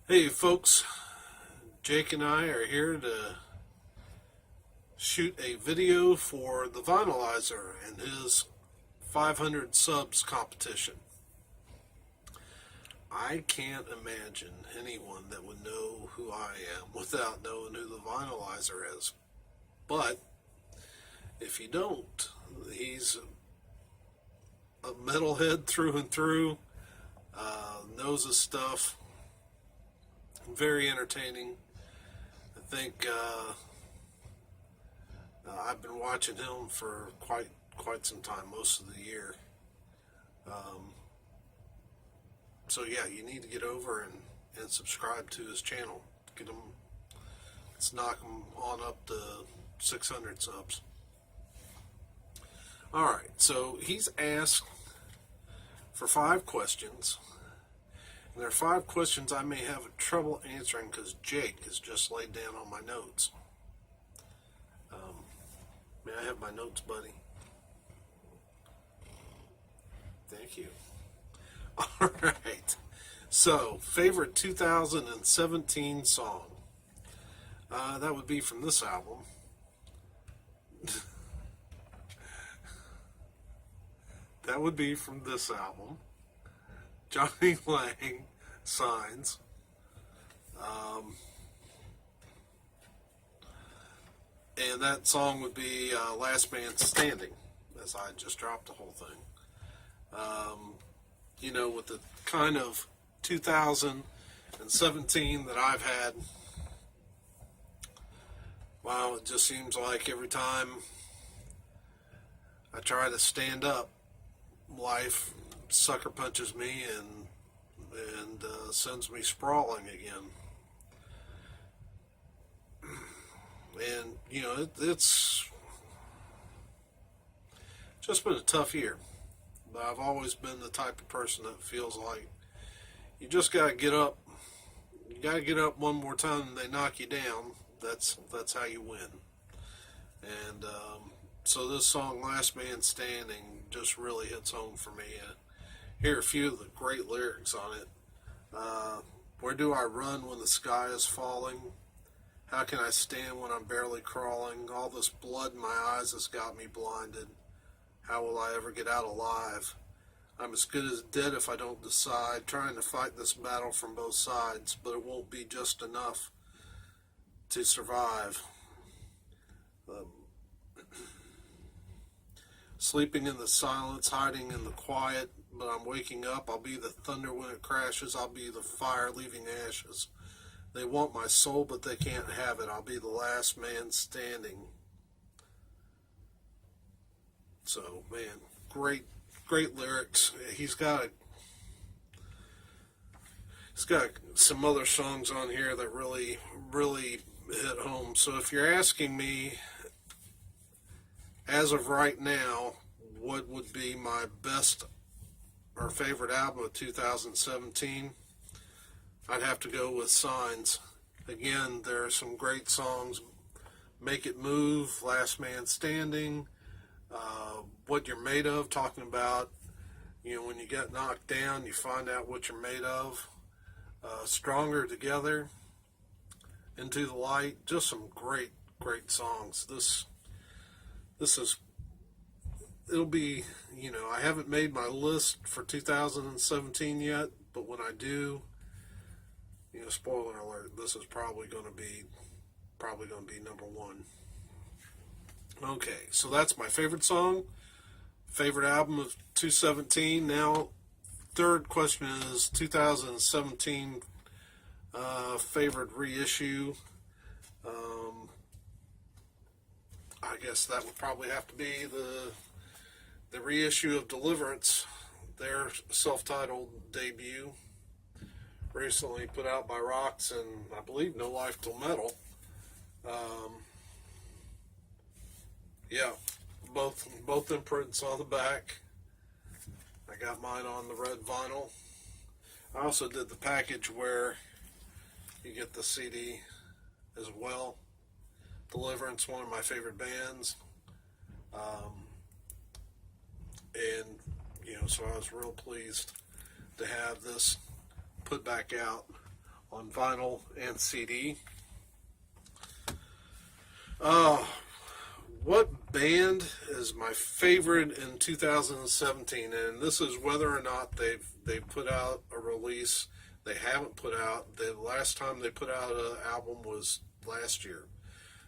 Hey folks, Jake and I are here to shoot a video for the Vinylizer and his 500 subs competition. I can't imagine anyone that would know who I am without knowing who the Vinylizer is. But if you don't, he's a metalhead through and through, knows his stuff, very entertaining. I think I've been watching him for quite some time, most of the year. So yeah, you need to get over and subscribe to his channel. Get him, let's knock him on up to 600 subs. All right, so he's asked for 5 questions. And there are 5 questions I may have trouble answering because Jake has just laid down on my notes. May I have my notes, buddy? Thank you. All right. So, favorite 2017 song. That would be from this album. That would be from this album. Johnny Lang, Signs. And that song would be Last Man Standing, as I just dropped the whole thing. With the kind of 2017 that I've had, wow, it just seems like every time I try to stand up, life sucker punches me and sends me sprawling again. And it's just been a tough year, but I've always been the type of person that feels like you just gotta get up. You gotta get up one more time and they knock you down. That's how you win. And so this song, Last Man Standing, just really hits home for me. Here are a few of the great lyrics on it. Where do I run when the sky is falling? How can I stand when I'm barely crawling? All this blood in my eyes has got me blinded. How will I ever get out alive? I'm as good as dead if I don't decide. Trying to fight this battle from both sides, but it won't be just enough to survive. Sleeping in the silence, hiding in the quiet, but I'm waking up. I'll be the thunder when it crashes. I'll be the fire leaving ashes. They want my soul, but they can't have it. I'll be the last man standing. So, man, great lyrics. He's got some other songs on here that really hit home. So if you're asking me, as of right now, what would be my best or favorite album of 2017? I'd have to go with Signs. Again, there are some great songs. Make It Move, Last Man Standing, What You're Made Of, talking about, when you get knocked down, you find out what you're made of. Stronger Together, Into the Light, just some great songs. It'll be, I haven't made my list for 2017 yet, but when I do, spoiler alert, this is probably going to be number 1. Okay, so that's my favorite song, favorite album of 2017. Now, third question is 2017 favorite reissue. I guess that would probably have to be the reissue of Deliverance, their self-titled debut, recently put out by Rocks and I believe No Life Till Metal. Yeah, both imprints on the back. I got mine on the red vinyl. I also did the package where you get the CD as well. Deliverance, one of my favorite bands. So I was real pleased to have this put back out on vinyl and CD. What band is my favorite in 2017? And this is whether or not they've put out a release. They haven't put out. The last time they put out an album was last year.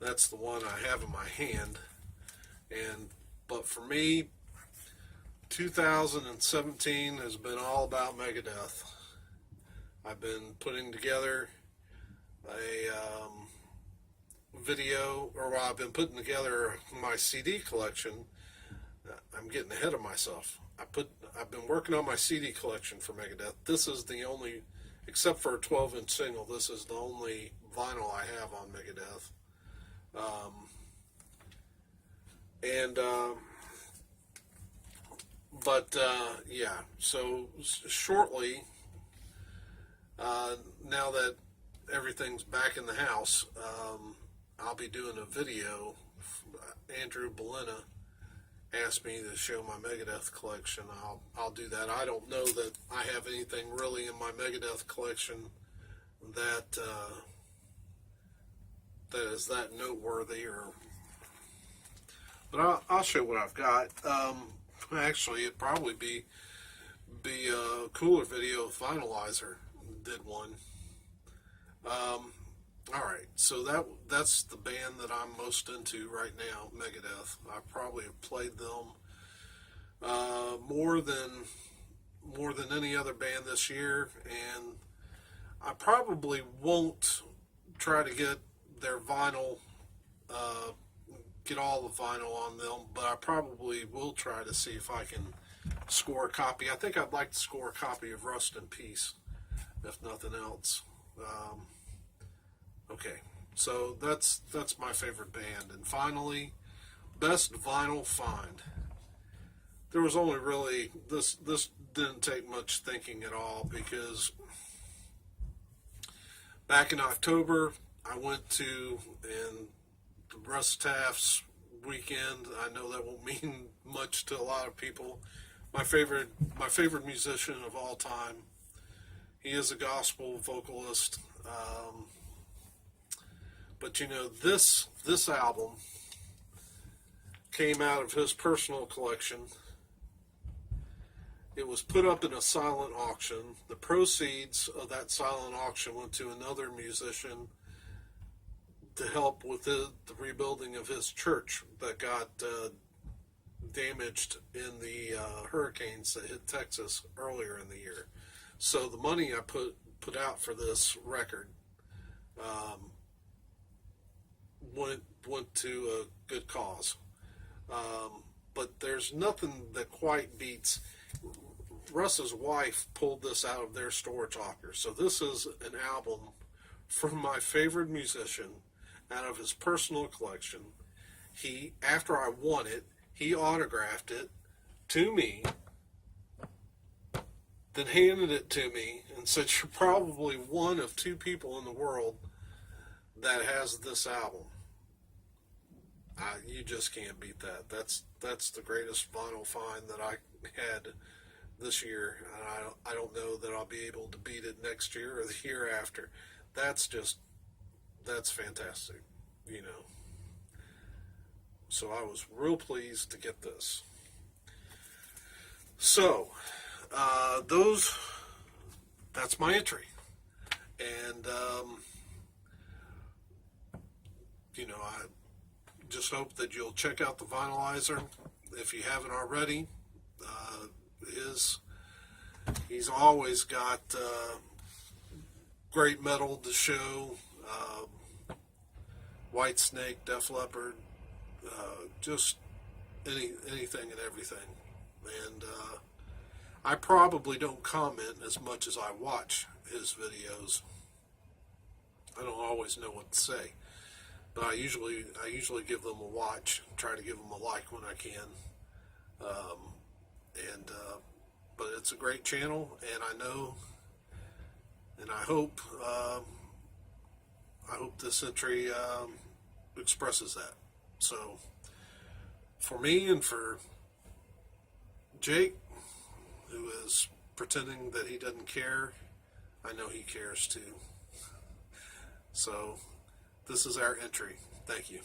That's the one I have in my hand. But for me, 2017 has been all about Megadeth. I've been putting together a I've been putting together my CD collection. I'm getting ahead of myself. I've been working on my CD collection for Megadeth. This is the only, except for a 12-inch single, this is the only vinyl I have on Megadeth. Yeah, so shortly, now that everything's back in the house, I'll be doing a video. Andrew Belina asked me to show my Megadeth collection. I'll do that. I don't know that I have anything really in my Megadeth collection that is that noteworthy, but I'll show what I've got. Actually, it'd probably be a cooler video if Vinylizer did one. All right, so that's the band that I'm most into right now, Megadeth. I probably have played them more than any other band this year, and I probably won't try to get their vinyl, get all the vinyl on them, but I probably will try to see if I can score a copy. I think I'd like to score a copy of Rust in Peace, if nothing else. Okay, so that's my favorite band. And finally, best vinyl find. There was only really, this didn't take much thinking at all, because back in October, I went to, and the Russ Taft's weekend, I know that won't mean much to a lot of people. My favorite musician of all time. He is a gospel vocalist. But you know, this album came out of his personal collection. It was put up in a silent auction. The proceeds of that silent auction went to another musician to help with the rebuilding of his church that got damaged in the hurricanes that hit Texas earlier in the year. So the money I put out for this record went to a good cause. But there's nothing that quite beats. Russ's wife pulled this out of their storage locker. So this is an album from my favorite musician out of his personal collection. After I won it, he autographed it to me, then handed it to me and said, "You're probably one of two people in the world that has this album." You just can't beat that. That's the greatest vinyl find that I had this year, and I don't know that I'll be able to beat it next year or the year after. That's fantastic, you know. So I was real pleased to get this. So that's my entry, and you know, I just hope that you'll check out the Vinylizer if you haven't already. He's always got great metal to show. White Snake, Def Leppard, just anything and everything. And I probably don't comment as much as I watch his videos. I don't always know what to say, but I usually give them a watch, try to give them a like when I can. But it's a great channel, and I know, and I hope this entry expresses that. So for me and for Jake, who is pretending that he doesn't care, I know he cares too. So this is our entry. Thank you.